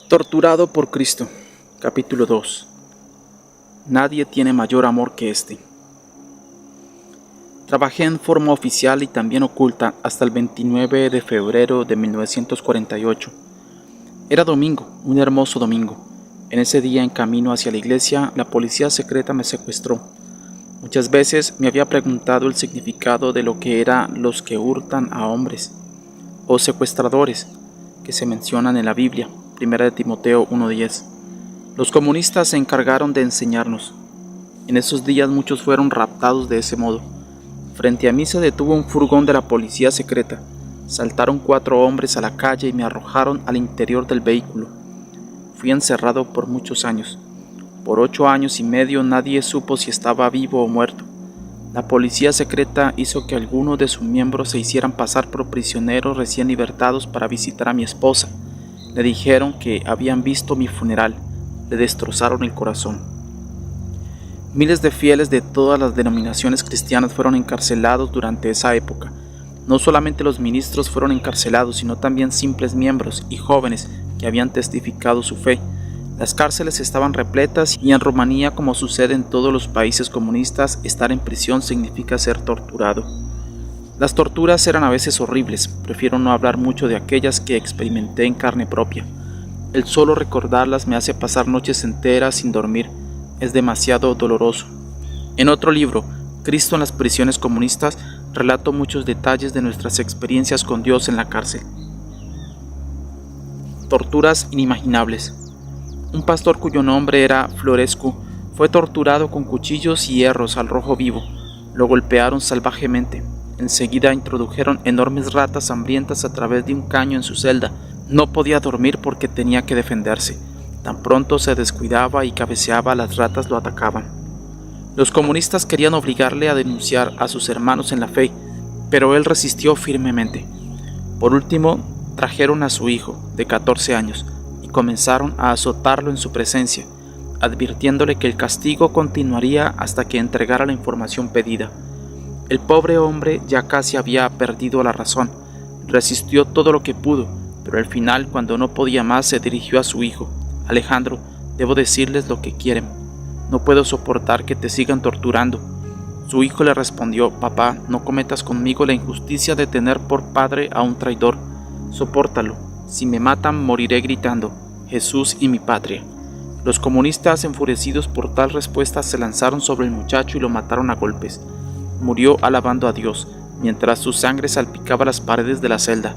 Torturado por Cristo, capítulo 2. Nadie tiene mayor amor que este. Trabajé en forma oficial y también oculta hasta el 29 de febrero de 1948. Era domingo, un hermoso domingo. En ese día, en camino hacia la iglesia, la policía secreta me secuestró. Muchas veces me había preguntado el significado de lo que eran los que hurtan a hombres, o secuestradores, que se mencionan en la Biblia, 1 de Timoteo 1:10. Los comunistas se encargaron de enseñarnos. En esos días muchos fueron raptados de ese modo. Frente a mí se detuvo un furgón de la policía secreta. Saltaron 4 hombres a la calle y me arrojaron al interior del vehículo. Fui encerrado por muchos años. Por 8 años y medio nadie supo si estaba vivo o muerto. La policía secreta hizo que algunos de sus miembros se hicieran pasar por prisioneros recién libertados para visitar a mi esposa. Le dijeron que habían visto mi funeral. Le destrozaron el corazón. Miles de fieles de todas las denominaciones cristianas fueron encarcelados durante esa época. No solamente los ministros fueron encarcelados, sino también simples miembros y jóvenes que habían testificado su fe. Las cárceles estaban repletas y en Rumanía, como sucede en todos los países comunistas, estar en prisión significa ser torturado. Las torturas eran a veces horribles. Prefiero no hablar mucho de aquellas que experimenté en carne propia. El solo recordarlas me hace pasar noches enteras sin dormir. Es demasiado doloroso. En otro libro, Cristo en las prisiones comunistas, relato muchos detalles de nuestras experiencias con Dios en la cárcel. Torturas inimaginables. Un pastor cuyo nombre era Florescu fue torturado con cuchillos y hierros al rojo vivo. Lo golpearon salvajemente. Enseguida introdujeron enormes ratas hambrientas a través de un caño en su celda. No podía dormir porque tenía que defenderse. Tan pronto se descuidaba y cabeceaba, las ratas lo atacaban. Los comunistas querían obligarle a denunciar a sus hermanos en la fe, pero él resistió firmemente. Por último, trajeron a su hijo, de 14 años, y comenzaron a azotarlo en su presencia, advirtiéndole que el castigo continuaría hasta que entregara la información pedida. El pobre hombre ya casi había perdido la razón. Resistió todo lo que pudo, pero al final, cuando no podía más, se dirigió a su hijo. Alejandro, debo decirles lo que quieren. No puedo soportar que te sigan torturando. Su hijo le respondió: papá, no cometas conmigo la injusticia de tener por padre a un traidor. Sopórtalo. Si me matan, moriré gritando: Jesús y mi patria. Los comunistas, enfurecidos por tal respuesta, se lanzaron sobre el muchacho y lo mataron a golpes. Murió alabando a Dios, mientras su sangre salpicaba las paredes de la celda.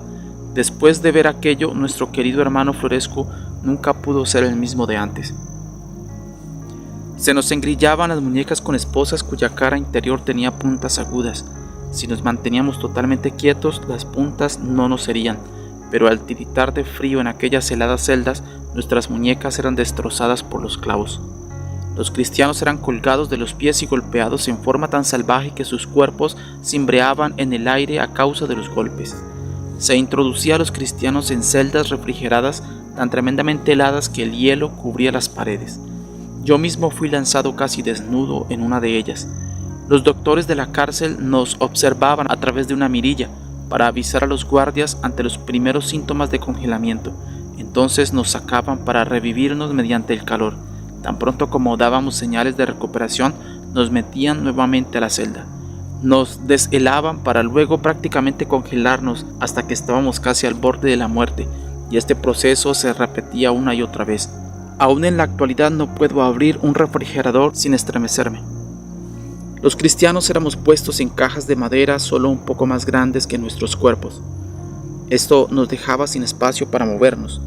Después de ver aquello, nuestro querido hermano Florescu nunca pudo ser el mismo de antes. Se nos engrillaban las muñecas con esposas cuya cara interior tenía puntas agudas. Si nos manteníamos totalmente quietos, las puntas no nos herían, pero al tiritar de frío en aquellas heladas celdas, nuestras muñecas eran destrozadas por los clavos. Los cristianos eran colgados de los pies y golpeados en forma tan salvaje que sus cuerpos cimbreaban en el aire a causa de los golpes. Se introducía a los cristianos en celdas refrigeradas tan tremendamente heladas que el hielo cubría las paredes. Yo mismo fui lanzado casi desnudo en una de ellas. Los doctores de la cárcel nos observaban a través de una mirilla para avisar a los guardias ante los primeros síntomas de congelamiento. Entonces nos sacaban para revivirnos mediante el calor. Tan pronto como dábamos señales de recuperación, nos metían nuevamente a la celda. Nos deshelaban para luego prácticamente congelarnos hasta que estábamos casi al borde de la muerte, y este proceso se repetía una y otra vez. Aún en la actualidad no puedo abrir un refrigerador sin estremecerme. Los cristianos éramos puestos en cajas de madera solo un poco más grandes que nuestros cuerpos. Esto nos dejaba sin espacio para movernos.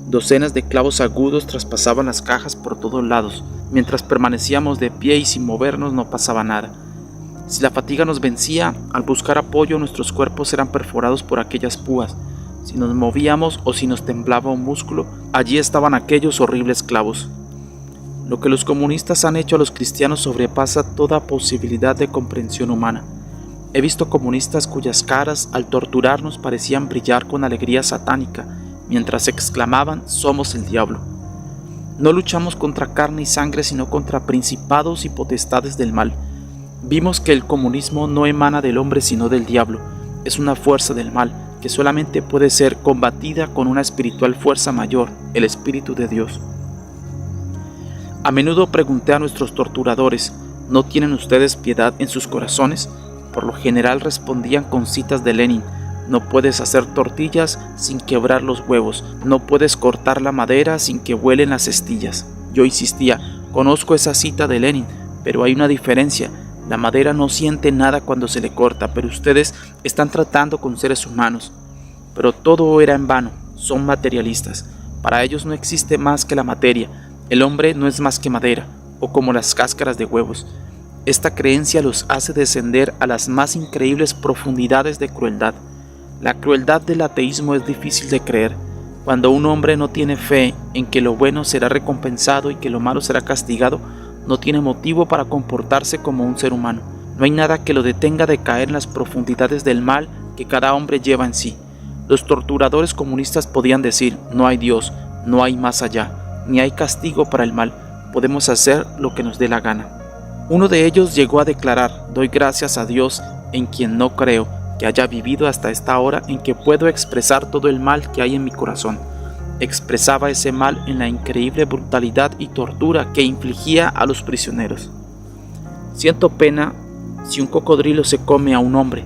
Docenas de clavos agudos traspasaban las cajas por todos lados. Mientras permanecíamos de pie y sin movernos no pasaba nada. Si la fatiga nos vencía, al buscar apoyo nuestros cuerpos eran perforados por aquellas púas. Si nos movíamos o si nos temblaba un músculo, allí estaban aquellos horribles clavos. Lo que los comunistas han hecho a los cristianos sobrepasa toda posibilidad de comprensión humana. He visto comunistas cuyas caras al torturarnos parecían brillar con alegría satánica, mientras exclamaban: somos el diablo. No luchamos contra carne y sangre, sino contra principados y potestades del mal. Vimos que el comunismo no emana del hombre sino del diablo. Es una fuerza del mal que solamente puede ser combatida con una espiritual fuerza mayor, el Espíritu de Dios. A menudo pregunté a nuestros torturadores, ¿no tienen ustedes piedad en sus corazones? Por lo general respondían con citas de Lenin: no puedes hacer tortillas sin quebrar los huevos, no puedes cortar la madera sin que vuelen las astillas. Yo insistía, conozco esa cita de Lenin, pero hay una diferencia. La madera no siente nada cuando se le corta, pero ustedes están tratando con seres humanos. Pero todo era en vano, son materialistas. Para ellos no existe más que la materia. El hombre no es más que madera, o como las cáscaras de huevos. Esta creencia los hace descender a las más increíbles profundidades de crueldad. La crueldad del ateísmo es difícil de creer. Cuando un hombre no tiene fe en que lo bueno será recompensado y que lo malo será castigado, no tiene motivo para comportarse como un ser humano. No hay nada que lo detenga de caer en las profundidades del mal que cada hombre lleva en sí. Los torturadores comunistas podían decir: no hay Dios, no hay más allá, ni hay castigo para el mal, podemos hacer lo que nos dé la gana. Uno de ellos llegó a declarar: doy gracias a Dios, en quien no creo que haya vivido hasta esta hora en que puedo expresar todo el mal que hay en mi corazón. Expresaba ese mal en la increíble brutalidad y tortura que infligía a los prisioneros. Siento pena si un cocodrilo se come a un hombre,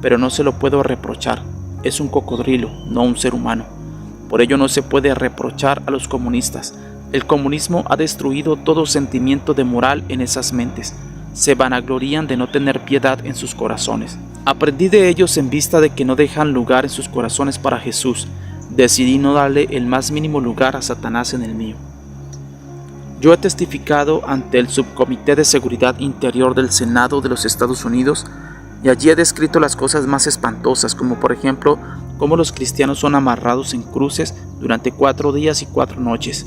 pero no se lo puedo reprochar. Es un cocodrilo, no un ser humano. Por ello no se puede reprochar a los comunistas. El comunismo ha destruido todo sentimiento de moral en esas mentes. Se vanaglorían de no tener piedad en sus corazones. Aprendí de ellos en vista de que no dejan lugar en sus corazones para Jesús. Decidí no darle el más mínimo lugar a Satanás en el mío. Yo he testificado ante el Subcomité de Seguridad Interior del Senado de los Estados Unidos y allí he descrito las cosas más espantosas, como por ejemplo cómo los cristianos son amarrados en cruces durante 4 días y 4 noches.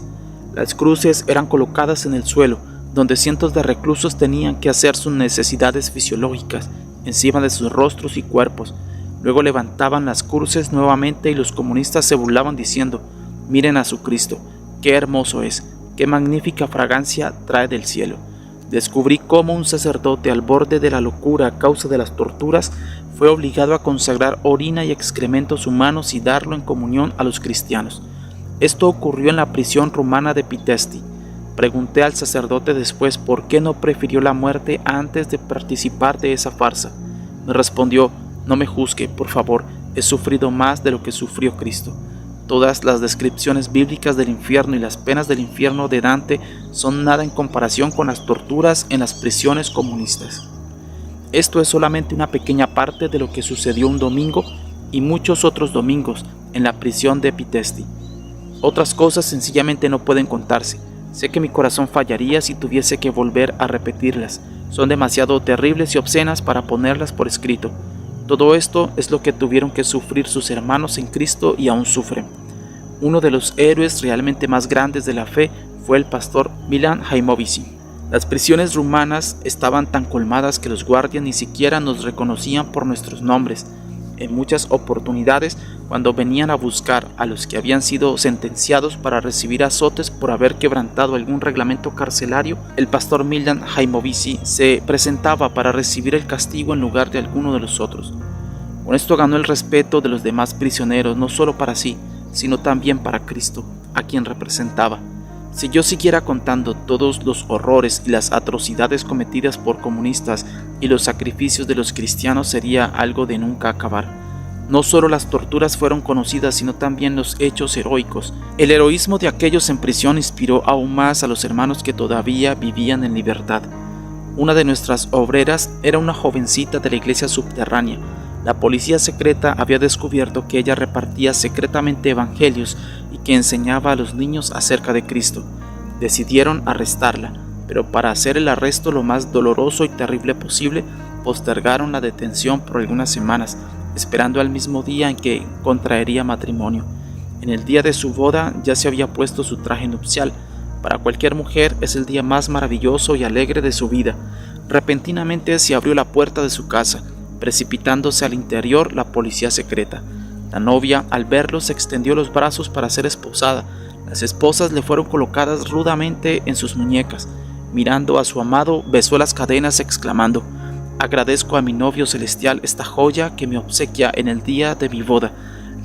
Las cruces eran colocadas en el suelo, donde cientos de reclusos tenían que hacer sus necesidades fisiológicas encima de sus rostros y cuerpos. Luego levantaban las cruces nuevamente y los comunistas se burlaban diciendo: miren a su Cristo, qué hermoso es, qué magnífica fragancia trae del cielo. Descubrí cómo un sacerdote al borde de la locura a causa de las torturas fue obligado a consagrar orina y excrementos humanos y darlo en comunión a los cristianos. Esto ocurrió en la prisión rumana de Pitești. Pregunté al sacerdote después por qué no prefirió la muerte antes de participar de esa farsa. Me respondió: no me juzgue, por favor, he sufrido más de lo que sufrió Cristo. Todas las descripciones bíblicas del infierno y las penas del infierno de Dante son nada en comparación con las torturas en las prisiones comunistas. Esto es solamente una pequeña parte de lo que sucedió un domingo y muchos otros domingos en la prisión de Pitești. Otras cosas sencillamente no pueden contarse. Sé que mi corazón fallaría si tuviese que volver a repetirlas. Son demasiado terribles y obscenas para ponerlas por escrito. Todo esto es lo que tuvieron que sufrir sus hermanos en Cristo y aún sufren. Uno de los héroes realmente más grandes de la fe fue el pastor Milan Jaimovici. Las prisiones rumanas estaban tan colmadas que los guardias ni siquiera nos reconocían por nuestros nombres. En muchas oportunidades, cuando venían a buscar a los que habían sido sentenciados para recibir azotes por haber quebrantado algún reglamento carcelario, el pastor Milan Jaimovici se presentaba para recibir el castigo en lugar de alguno de los otros. Con esto ganó el respeto de los demás prisioneros, no solo para sí, sino también para Cristo, a quien representaba. Si yo siguiera contando todos los horrores y las atrocidades cometidas por comunistas y los sacrificios de los cristianos, sería algo de nunca acabar. No solo las torturas fueron conocidas, sino también los hechos heroicos. El heroísmo de aquellos en prisión inspiró aún más a los hermanos que todavía vivían en libertad. Una de nuestras obreras era una jovencita de la iglesia subterránea. La policía secreta había descubierto que ella repartía secretamente evangelios y que enseñaba a los niños acerca de Cristo. Decidieron arrestarla, pero para hacer el arresto lo más doloroso y terrible posible, postergaron la detención por algunas semanas, esperando al mismo día en que contraería matrimonio. En el día de su boda ya se había puesto su traje nupcial. Para cualquier mujer es el día más maravilloso y alegre de su vida. Repentinamente se abrió la puerta de su casa, precipitándose al interior la policía secreta. La novia, al verlo, se extendió los brazos para ser esposada. Las esposas le fueron colocadas rudamente en sus muñecas. Mirando a su amado, besó las cadenas exclamando: agradezco a mi novio celestial esta joya que me obsequia en el día de mi boda.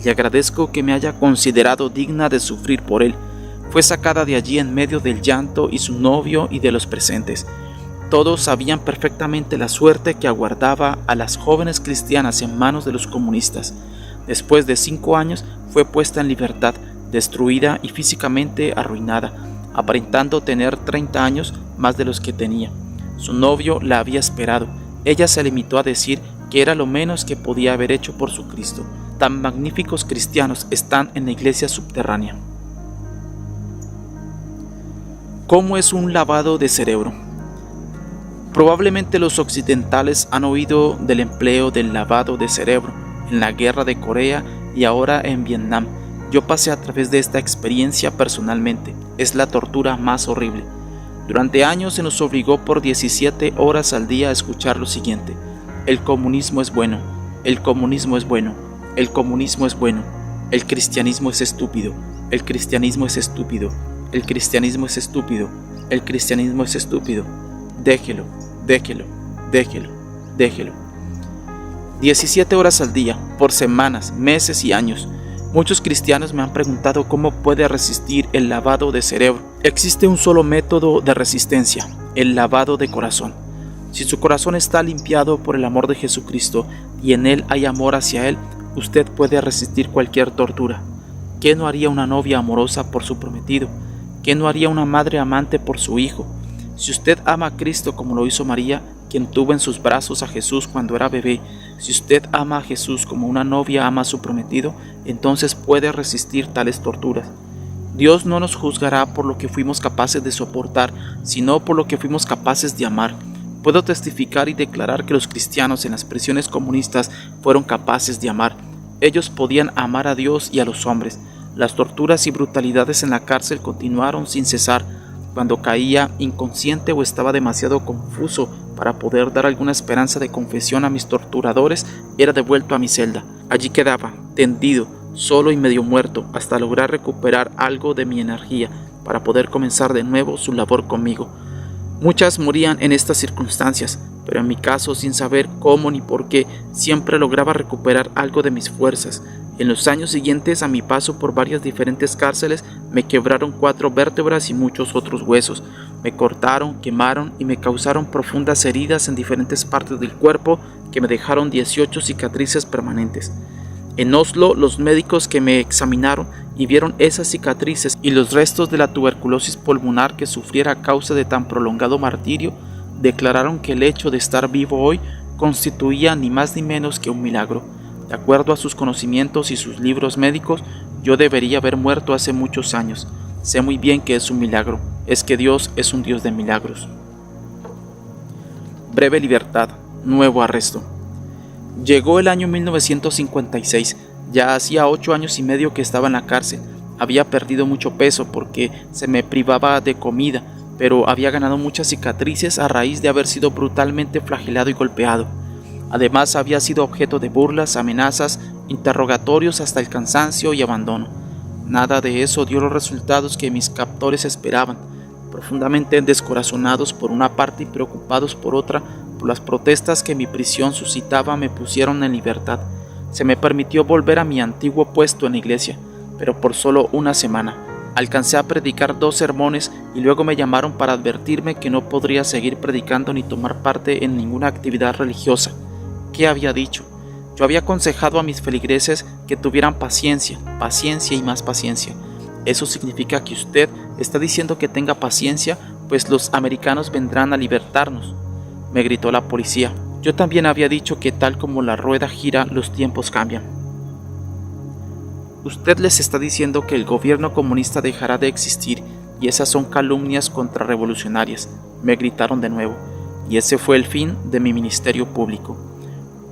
Le agradezco que me haya considerado digna de sufrir por él. Fue sacada de allí en medio del llanto y su novio y de los presentes. Todos sabían perfectamente la suerte que aguardaba a las jóvenes cristianas en manos de los comunistas. Después de 5 años fue puesta en libertad, destruida y físicamente arruinada, aparentando tener 30 años más de los que tenía. Su novio la había esperado. Ella se limitó a decir que era lo menos que podía haber hecho por su Cristo. Tan magníficos cristianos están en la iglesia subterránea. ¿Cómo es un lavado de cerebro? Probablemente los occidentales han oído del empleo del lavado de cerebro en la guerra de Corea y ahora en Vietnam. Yo pasé a través de esta experiencia personalmente. Es la tortura más horrible. Durante años se nos obligó por 17 horas al día a escuchar lo siguiente: el comunismo es bueno, el comunismo es bueno, el comunismo es bueno, el cristianismo es estúpido, el cristianismo es estúpido, el cristianismo es estúpido, el cristianismo es estúpido. Déjelo, déjelo, déjelo, déjelo. 17 horas al día, por semanas, meses y años. Muchos cristianos me han preguntado cómo puede resistir el lavado de cerebro. Existe un solo método de resistencia: el lavado de corazón. Si su corazón está limpiado por el amor de Jesucristo y en él hay amor hacia él, usted puede resistir cualquier tortura. ¿Qué no haría una novia amorosa por su prometido? ¿Qué no haría una madre amante por su hijo? Si usted ama a Cristo como lo hizo María, quien tuvo en sus brazos a Jesús cuando era bebé, si usted ama a Jesús como una novia ama a su prometido, entonces puede resistir tales torturas. Dios no nos juzgará por lo que fuimos capaces de soportar, sino por lo que fuimos capaces de amar. Puedo testificar y declarar que los cristianos en las prisiones comunistas fueron capaces de amar. Ellos podían amar a Dios y a los hombres. Las torturas y brutalidades en la cárcel continuaron sin cesar. Cuando caía inconsciente o estaba demasiado confuso para poder dar alguna esperanza de confesión a mis torturadores, era devuelto a mi celda. Allí quedaba, tendido, solo y medio muerto, hasta lograr recuperar algo de mi energía para poder comenzar de nuevo su labor conmigo. Muchas morían en estas circunstancias, pero en mi caso, sin saber cómo ni por qué, siempre lograba recuperar algo de mis fuerzas. En los años siguientes a mi paso por varias diferentes cárceles, me quebraron 4 vértebras y muchos otros huesos. Me cortaron, quemaron y me causaron profundas heridas en diferentes partes del cuerpo que me dejaron 18 cicatrices permanentes. En Oslo, los médicos que me examinaron y vieron esas cicatrices y los restos de la tuberculosis pulmonar que sufriera a causa de tan prolongado martirio, declararon que el hecho de estar vivo hoy constituía ni más ni menos que un milagro. De acuerdo a sus conocimientos y sus libros médicos, yo debería haber muerto hace muchos años. Sé muy bien que es un milagro. Es que Dios es un Dios de milagros. Breve libertad, nuevo arresto. Llegó el año 1956. Ya hacía 8 años y medio que estaba en la cárcel. Había perdido mucho peso porque se me privaba de comida, pero había ganado muchas cicatrices a raíz de haber sido brutalmente flagelado y golpeado. Además, había sido objeto de burlas, amenazas, interrogatorios hasta el cansancio y abandono. Nada de eso dio los resultados que mis captores esperaban. Profundamente descorazonados por una parte y preocupados por otra, por las protestas que mi prisión suscitaba, me pusieron en libertad. Se me permitió volver a mi antiguo puesto en la iglesia, pero por solo una semana. Alcancé a predicar 2 sermones y luego me llamaron para advertirme que no podría seguir predicando ni tomar parte en ninguna actividad religiosa. ¿Qué había dicho? Yo había aconsejado a mis feligreses que tuvieran paciencia, paciencia y más paciencia. Eso significa que usted está diciendo que tenga paciencia, pues los americanos vendrán a libertarnos, me gritó la policía. Yo también había dicho que tal como la rueda gira, los tiempos cambian. Usted les está diciendo que el gobierno comunista dejará de existir y esas son calumnias contrarrevolucionarias, me gritaron de nuevo, y ese fue el fin de mi ministerio público.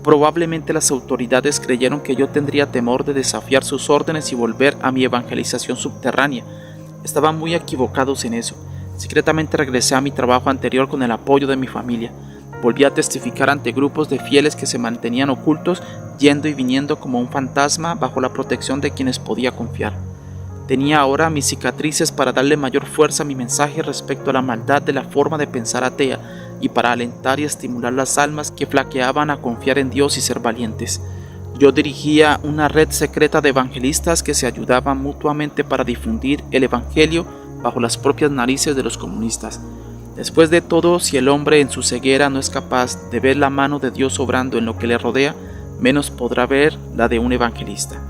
Probablemente las autoridades creyeron que yo tendría temor de desafiar sus órdenes y volver a mi evangelización subterránea. Estaban muy equivocados en eso. Secretamente regresé a mi trabajo anterior con el apoyo de mi familia. Volví a testificar ante grupos de fieles que se mantenían ocultos, yendo y viniendo como un fantasma bajo la protección de quienes podía confiar. Tenía ahora mis cicatrices para darle mayor fuerza a mi mensaje respecto a la maldad de la forma de pensar atea y para alentar y estimular las almas que flaqueaban a confiar en Dios y ser valientes. Yo dirigía una red secreta de evangelistas que se ayudaban mutuamente para difundir el evangelio bajo las propias narices de los comunistas. Después de todo, si el hombre en su ceguera no es capaz de ver la mano de Dios obrando en lo que le rodea, menos podrá ver la de un evangelista.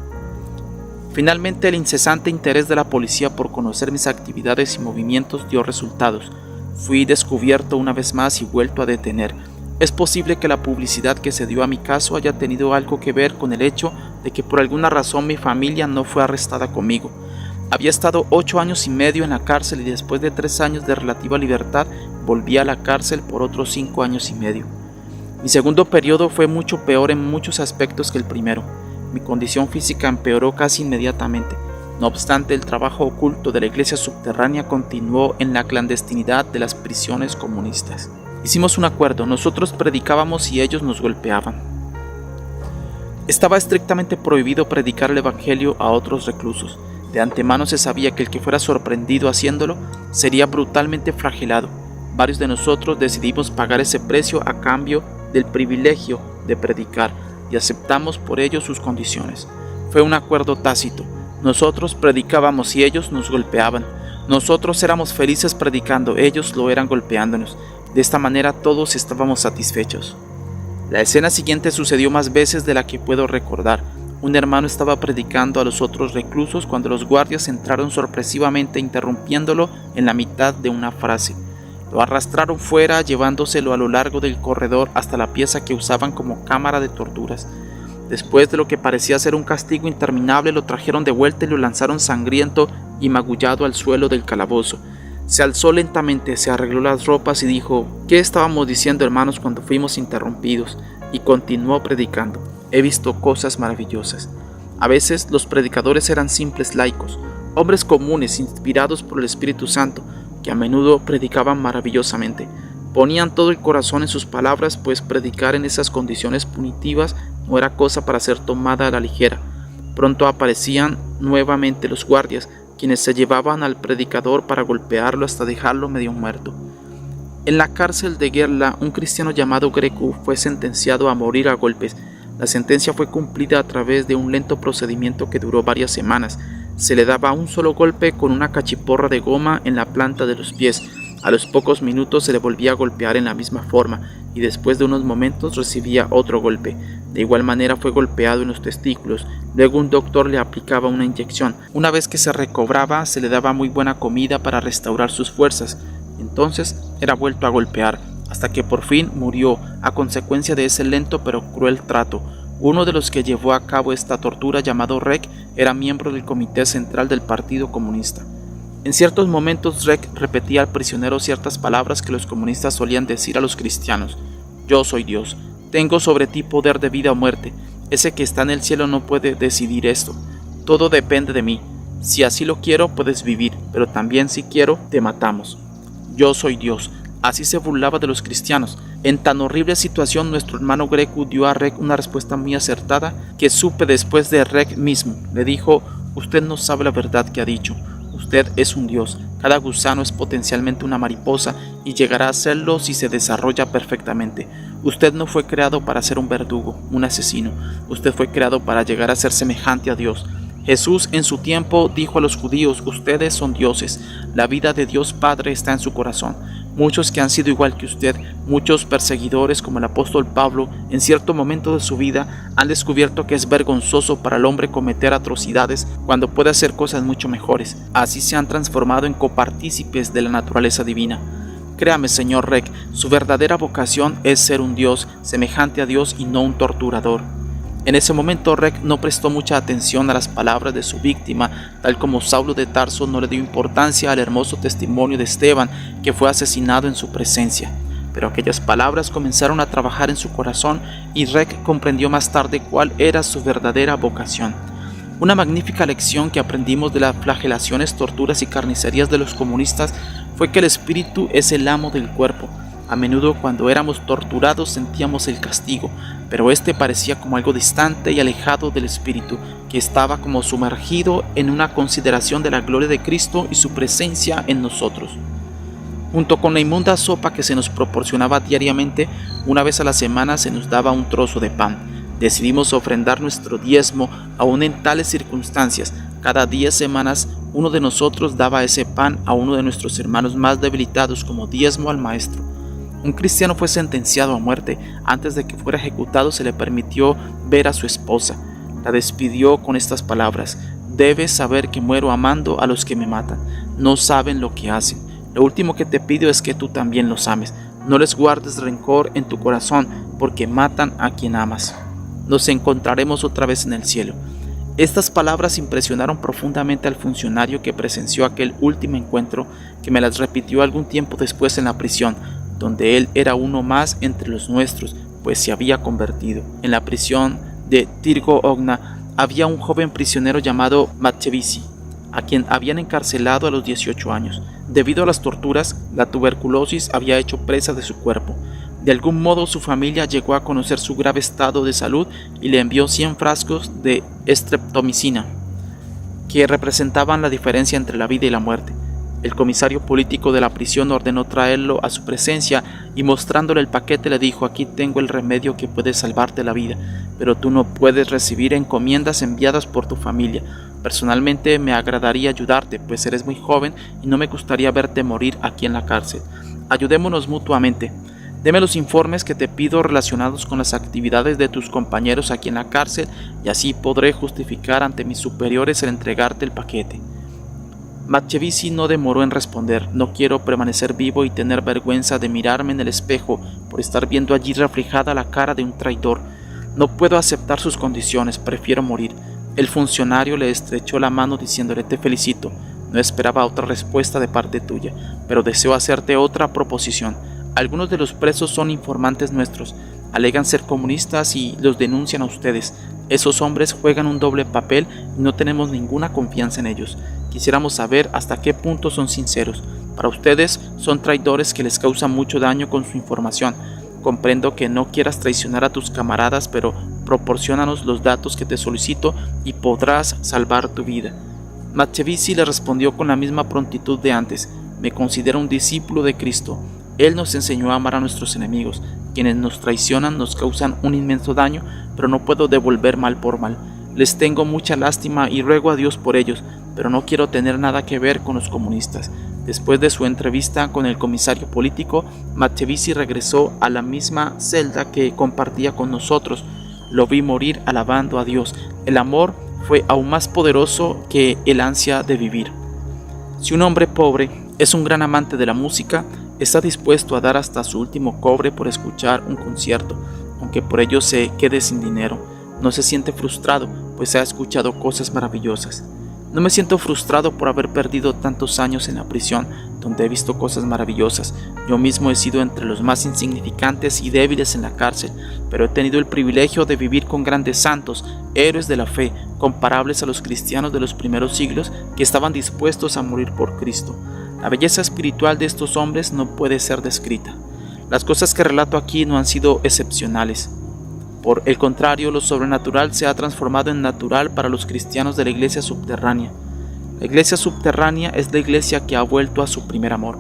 Finalmente, el incesante interés de la policía por conocer mis actividades y movimientos dio resultados. Fui descubierto una vez más y vuelto a detener. Es posible que la publicidad que se dio a mi caso haya tenido algo que ver con el hecho de que por alguna razón mi familia no fue arrestada conmigo. Había estado 8 años y medio en la cárcel y después de 3 años de relativa libertad volví a la cárcel por otros 5 años y medio. Mi segundo periodo fue mucho peor en muchos aspectos que el primero. Mi condición física empeoró casi inmediatamente. No obstante, el trabajo oculto de la iglesia subterránea continuó en la clandestinidad de las prisiones comunistas. Hicimos un acuerdo, nosotros predicábamos y ellos nos golpeaban. Estaba estrictamente prohibido predicar el evangelio a otros reclusos. De antemano se sabía que el que fuera sorprendido haciéndolo sería brutalmente flagelado. Varios de nosotros decidimos pagar ese precio a cambio del privilegio de predicar y aceptamos por ello sus condiciones. Fue un acuerdo tácito. Nosotros predicábamos y ellos nos golpeaban. Nosotros éramos felices predicando, ellos lo eran golpeándonos. De esta manera todos estábamos satisfechos. La escena siguiente sucedió más veces de la que puedo recordar. Un hermano estaba predicando a los otros reclusos cuando los guardias entraron sorpresivamente interrumpiéndolo en la mitad de una frase. Lo arrastraron fuera, llevándoselo a lo largo del corredor hasta la pieza que usaban como cámara de torturas. Después de lo que parecía ser un castigo interminable, lo trajeron de vuelta y lo lanzaron sangriento y magullado al suelo del calabozo. Se alzó lentamente, se arregló las ropas y dijo: ¿Qué estábamos diciendo, hermanos, cuando fuimos interrumpidos? Y continuó predicando. He visto cosas maravillosas. A veces los predicadores eran simples laicos, hombres comunes inspirados por el Espíritu Santo, que a menudo predicaban maravillosamente. Ponían todo el corazón en sus palabras, pues predicar en esas condiciones punitivas no era cosa para ser tomada a la ligera. Pronto aparecían nuevamente los guardias, quienes se llevaban al predicador para golpearlo hasta dejarlo medio muerto. En la cárcel de Gerla, un cristiano llamado Grecu fue sentenciado a morir a golpes. La sentencia fue cumplida a través de un lento procedimiento que duró varias semanas. Se le daba un solo golpe con una cachiporra de goma en la planta de los pies. A los pocos minutos se le volvía a golpear en la misma forma y después de unos momentos recibía otro golpe. De igual manera fue golpeado en los testículos. Luego un doctor le aplicaba una inyección. Una vez que se recobraba, se le daba muy buena comida para restaurar sus fuerzas. Entonces era vuelto a golpear, hasta que por fin murió a consecuencia de ese lento pero cruel trato. Uno de los que llevó a cabo esta tortura, llamado Rek, era miembro del Comité Central del Partido Comunista. En ciertos momentos Rek repetía al prisionero ciertas palabras que los comunistas solían decir a los cristianos: Yo soy Dios, tengo sobre ti poder de vida o muerte, ese que está en el cielo no puede decidir esto, todo depende de mí, si así lo quiero puedes vivir, pero también si quiero te matamos. Yo soy Dios. Así se burlaba de los cristianos. En tan horrible situación, nuestro hermano Grecu dio a Rek una respuesta muy acertada que supe después de Rek mismo. Le dijo: usted no sabe la verdad que ha dicho. Usted es un Dios. Cada gusano es potencialmente una mariposa y llegará a serlo si se desarrolla perfectamente. Usted no fue creado para ser un verdugo, un asesino. Usted fue creado para llegar a ser semejante a Dios. Jesús en su tiempo dijo a los judíos: ustedes son dioses. La vida de Dios Padre está en su corazón. Muchos que han sido igual que usted, muchos perseguidores como el apóstol Pablo, en cierto momento de su vida han descubierto que es vergonzoso para el hombre cometer atrocidades cuando puede hacer cosas mucho mejores. Así se han transformado en copartícipes de la naturaleza divina. Créame, señor Rek, su verdadera vocación es ser un Dios, semejante a Dios y no un torturador. En ese momento Rek no prestó mucha atención a las palabras de su víctima, tal como Saulo de Tarso no le dio importancia al hermoso testimonio de Esteban, que fue asesinado en su presencia. Pero aquellas palabras comenzaron a trabajar en su corazón y Rek comprendió más tarde cuál era su verdadera vocación. Una magnífica lección que aprendimos de las flagelaciones, torturas y carnicerías de los comunistas fue que el espíritu es el amo del cuerpo. A menudo cuando éramos torturados sentíamos el castigo, pero este parecía como algo distante y alejado del espíritu, que estaba como sumergido en una consideración de la gloria de Cristo y su presencia en nosotros. Junto con la inmunda sopa que se nos proporcionaba diariamente, una vez a la semana se nos daba un trozo de pan. Decidimos ofrendar nuestro diezmo aún en tales circunstancias. Cada 10 semanas uno de nosotros daba ese pan a uno de nuestros hermanos más debilitados como diezmo al maestro. Un cristiano fue sentenciado a muerte. Antes de que fuera ejecutado se le permitió ver a su esposa. La despidió con estas palabras: debes saber que muero amando a los que me matan. No saben lo que hacen. Lo último que te pido es que tú también los ames. No les guardes rencor en tu corazón, porque matan a quien amas. Nos encontraremos otra vez en el cielo. Estas palabras impresionaron profundamente al funcionario que presenció aquel último encuentro, que me las repitió algún tiempo después en la prisión, donde él era uno más entre los nuestros, pues se había convertido. En la prisión de Tirgo Ogna había un joven prisionero llamado Matchevisi, a quien habían encarcelado a los 18 años. Debido a las torturas, la tuberculosis había hecho presa de su cuerpo. De algún modo su familia llegó a conocer su grave estado de salud y le envió 100 frascos de streptomicina, que representaban la diferencia entre la vida y la muerte. El comisario político de la prisión ordenó traerlo a su presencia y mostrándole el paquete le dijo: aquí tengo el remedio que puede salvarte la vida, pero tú no puedes recibir encomiendas enviadas por tu familia. Personalmente me agradaría ayudarte, pues eres muy joven y no me gustaría verte morir aquí en la cárcel. Ayudémonos mutuamente. Deme los informes que te pido relacionados con las actividades de tus compañeros aquí en la cárcel y así podré justificar ante mis superiores el entregarte el paquete. Matchevisi no demoró en responder: no quiero permanecer vivo y tener vergüenza de mirarme en el espejo por estar viendo allí reflejada la cara de un traidor. No puedo aceptar sus condiciones, prefiero morir. El funcionario le estrechó la mano diciéndole: te felicito, no esperaba otra respuesta de parte tuya, pero deseo hacerte otra proposición. Algunos de los presos son informantes nuestros, alegan ser comunistas y los denuncian a ustedes. Esos hombres juegan un doble papel y no tenemos ninguna confianza en ellos. Quisiéramos saber hasta qué punto son sinceros. Para ustedes son traidores que les causan mucho daño con su información. Comprendo que no quieras traicionar a tus camaradas, pero proporciónanos los datos que te solicito y podrás salvar tu vida. Matchevisi le respondió con la misma prontitud de antes: me considero un discípulo de Cristo. Él nos enseñó a amar a nuestros enemigos. Quienes nos traicionan nos causan un inmenso daño, pero no puedo devolver mal por mal. Les tengo mucha lástima y ruego a Dios por ellos, pero no quiero tener nada que ver con los comunistas. Después de su entrevista con el comisario político, Matchevisi regresó a la misma celda que compartía con nosotros. Lo vi morir alabando a Dios. El amor fue aún más poderoso que el ansia de vivir. Si un hombre pobre es un gran amante de la música, está dispuesto a dar hasta su último cobre por escuchar un concierto, aunque por ello se quede sin dinero. No se siente frustrado, pues ha escuchado cosas maravillosas. No me siento frustrado por haber perdido tantos años en la prisión, donde he visto cosas maravillosas. Yo mismo he sido entre los más insignificantes y débiles en la cárcel, pero he tenido el privilegio de vivir con grandes santos, héroes de la fe, comparables a los cristianos de los primeros siglos que estaban dispuestos a morir por Cristo. La belleza espiritual de estos hombres no puede ser descrita. Las cosas que relato aquí no han sido excepcionales. Por el contrario, lo sobrenatural se ha transformado en natural para los cristianos de la iglesia subterránea. La iglesia subterránea es la iglesia que ha vuelto a su primer amor.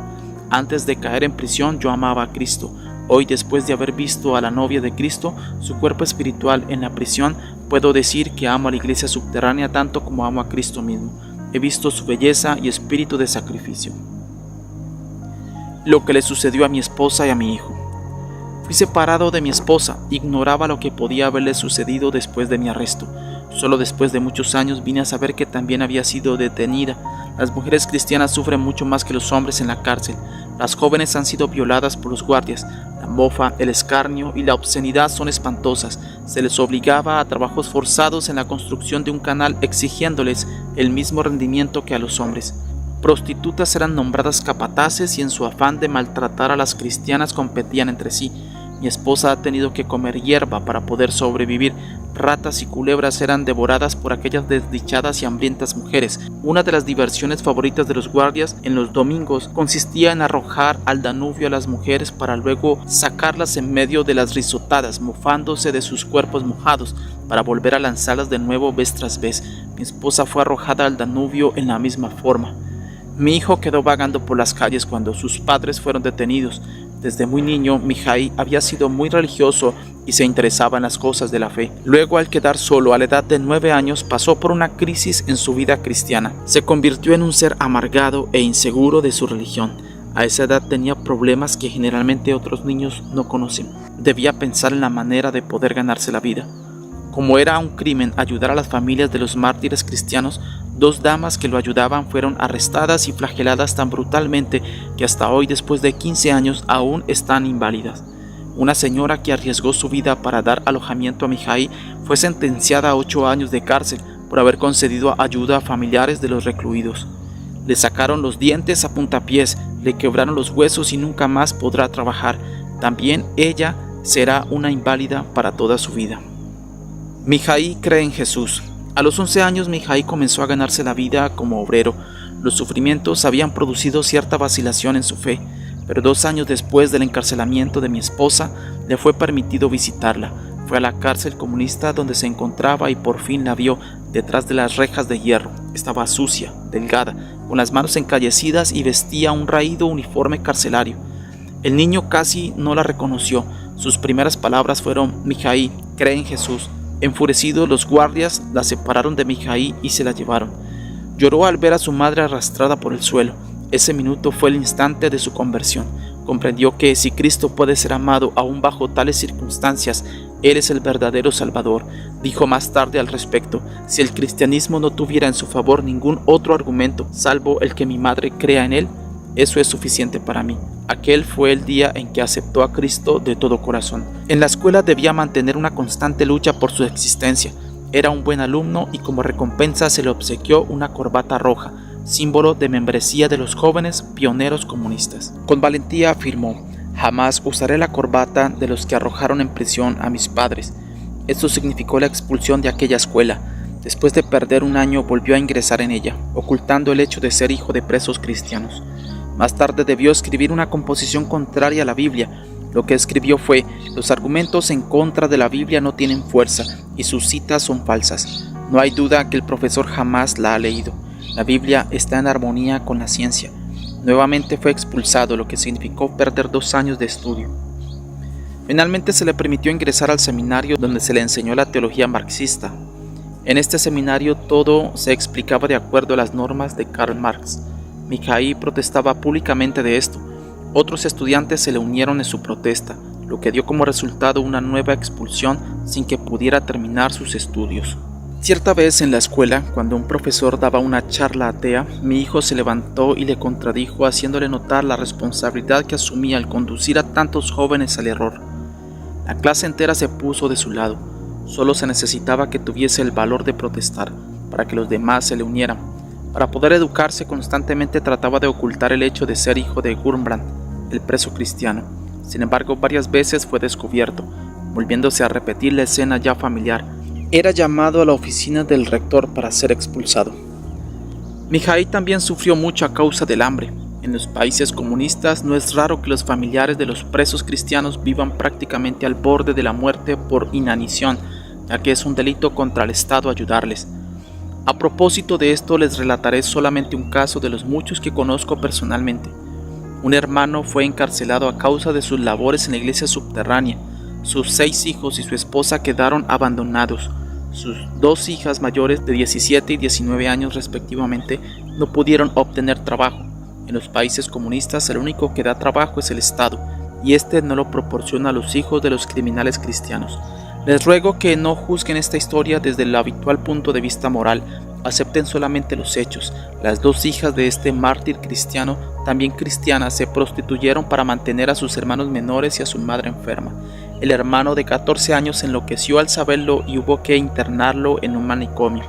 Antes de caer en prisión yo amaba a Cristo. Hoy, después de haber visto a la novia de Cristo, su cuerpo espiritual en la prisión, puedo decir que amo a la iglesia subterránea tanto como amo a Cristo mismo. He visto su belleza y espíritu de sacrificio. Lo que le sucedió a mi esposa y a mi hijo. Fui separado de mi esposa, ignoraba lo que podía haberle sucedido después de mi arresto. Solo después de muchos años vine a saber que también había sido detenida. Las mujeres cristianas sufren mucho más que los hombres en la cárcel. Las jóvenes han sido violadas por los guardias. La mofa, el escarnio y la obscenidad son espantosas. Se les obligaba a trabajos forzados en la construcción de un canal, exigiéndoles el mismo rendimiento que a los hombres. Prostitutas eran nombradas capataces y en su afán de maltratar a las cristianas competían entre sí. Mi esposa ha tenido que comer hierba para poder sobrevivir. Ratas y culebras eran devoradas por aquellas desdichadas y hambrientas mujeres. Una de las diversiones favoritas de los guardias en los domingos consistía en arrojar al Danubio a las mujeres para luego sacarlas en medio de las risotadas, mofándose de sus cuerpos mojados, para volver a lanzarlas de nuevo vez tras vez. Mi esposa fue arrojada al Danubio en la misma forma. Mi hijo quedó vagando por las calles cuando sus padres fueron detenidos. Desde muy niño, Mihai había sido muy religioso y se interesaba en las cosas de la fe. Luego, al quedar solo a la edad de 9 años, pasó por una crisis en su vida cristiana. Se convirtió en un ser amargado e inseguro de su religión. A esa edad tenía problemas que generalmente otros niños no conocen. Debía pensar en la manera de poder ganarse la vida. Como era un crimen ayudar a las familias de los mártires cristianos, 2 damas que lo ayudaban fueron arrestadas y flageladas tan brutalmente que hasta hoy, después de 15 años, aún están inválidas. Una señora que arriesgó su vida para dar alojamiento a Mihai fue sentenciada a 8 años de cárcel por haber concedido ayuda a familiares de los recluidos. Le sacaron los dientes a puntapiés, le quebraron los huesos y nunca más podrá trabajar. También ella será una inválida para toda su vida. Mihai cree en Jesús. A los 11 años Mihai comenzó a ganarse la vida como obrero. Los sufrimientos habían producido cierta vacilación en su fe, pero 2 años después del encarcelamiento de mi esposa, le fue permitido visitarla. Fue a la cárcel comunista donde se encontraba y por fin la vio detrás de las rejas de hierro. Estaba sucia, delgada, con las manos encallecidas y vestía un raído uniforme carcelario. El niño casi no la reconoció. Sus primeras palabras fueron: Mihai, cree en Jesús. Enfurecidos, los guardias la separaron de Mihai y se la llevaron. Lloró al ver a su madre arrastrada por el suelo. Ese minuto fue el instante de su conversión. Comprendió que si Cristo puede ser amado aún bajo tales circunstancias, Él es el verdadero Salvador. Dijo más tarde al respecto: si el cristianismo no tuviera en su favor ningún otro argumento, salvo el que mi madre crea en Él, eso es suficiente para mí. Aquel fue el día en que aceptó a Cristo de todo corazón. En la escuela debía mantener una constante lucha por su existencia. Era un buen alumno y como recompensa se le obsequió una corbata roja, símbolo de membresía de los jóvenes pioneros comunistas. Con valentía afirmó: jamás usaré la corbata de los que arrojaron en prisión a mis padres. Esto significó la expulsión de aquella escuela. Después de perder un año volvió a ingresar en ella, ocultando el hecho de ser hijo de presos cristianos. Más tarde debió escribir una composición contraria a la Biblia. Lo que escribió fue: los argumentos en contra de la Biblia no tienen fuerza y sus citas son falsas. No hay duda que el profesor jamás la ha leído. La Biblia está en armonía con la ciencia. Nuevamente fue expulsado, lo que significó perder 2 años de estudio. Finalmente se le permitió ingresar al seminario donde se le enseñó la teología marxista. En este seminario todo se explicaba de acuerdo a las normas de Karl Marx. Mihai protestaba públicamente de esto. Otros estudiantes se le unieron en su protesta, lo que dio como resultado una nueva expulsión sin que pudiera terminar sus estudios. Cierta vez en la escuela, cuando un profesor daba una charla atea, mi hijo se levantó y le contradijo, haciéndole notar la responsabilidad que asumía al conducir a tantos jóvenes al error. La clase entera se puso de su lado. Solo se necesitaba que tuviese el valor de protestar, para que los demás se le unieran. Para poder educarse constantemente trataba de ocultar el hecho de ser hijo de Gurbrand, el preso cristiano. Sin embargo, varias veces fue descubierto, volviéndose a repetir la escena ya familiar. Era llamado a la oficina del rector para ser expulsado. Mihai también sufrió mucho a causa del hambre. En los países comunistas no es raro que los familiares de los presos cristianos vivan prácticamente al borde de la muerte por inanición, ya que es un delito contra el Estado ayudarles. A propósito de esto, les relataré solamente un caso de los muchos que conozco personalmente. Un hermano fue encarcelado a causa de sus labores en la iglesia subterránea. Sus 6 hijos y su esposa quedaron abandonados. Sus 2 hijas mayores de 17 y 19 años respectivamente no pudieron obtener trabajo. En los países comunistas el único que da trabajo es el Estado, y este no lo proporciona a los hijos de los criminales cristianos. Les ruego que no juzguen esta historia desde el habitual punto de vista moral, acepten solamente los hechos. Las 2 hijas de este mártir cristiano, también cristianas, se prostituyeron para mantener a sus hermanos menores y a su madre enferma. El hermano de 14 años enloqueció al saberlo y hubo que internarlo en un manicomio.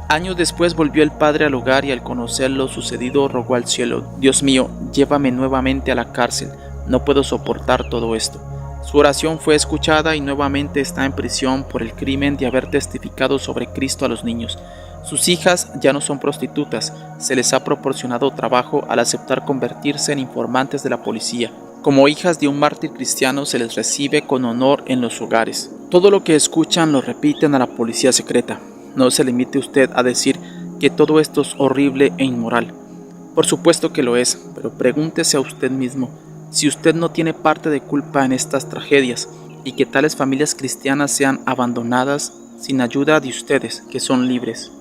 Años después volvió el padre al hogar y al conocer lo sucedido rogó al cielo: Dios mío, llévame nuevamente a la cárcel, no puedo soportar todo esto. Su oración fue escuchada y nuevamente está en prisión por el crimen de haber testificado sobre Cristo a los niños. Sus hijas ya no son prostitutas, se les ha proporcionado trabajo al aceptar convertirse en informantes de la policía. Como hijas de un mártir cristiano se les recibe con honor en los hogares. Todo lo que escuchan lo repiten a la policía secreta. No se limite usted a decir que todo esto es horrible e inmoral. Por supuesto que lo es, pero pregúntese a usted mismo: Si usted no tiene parte de culpa en estas tragedias y que tales familias cristianas sean abandonadas sin ayuda de ustedes, que son libres.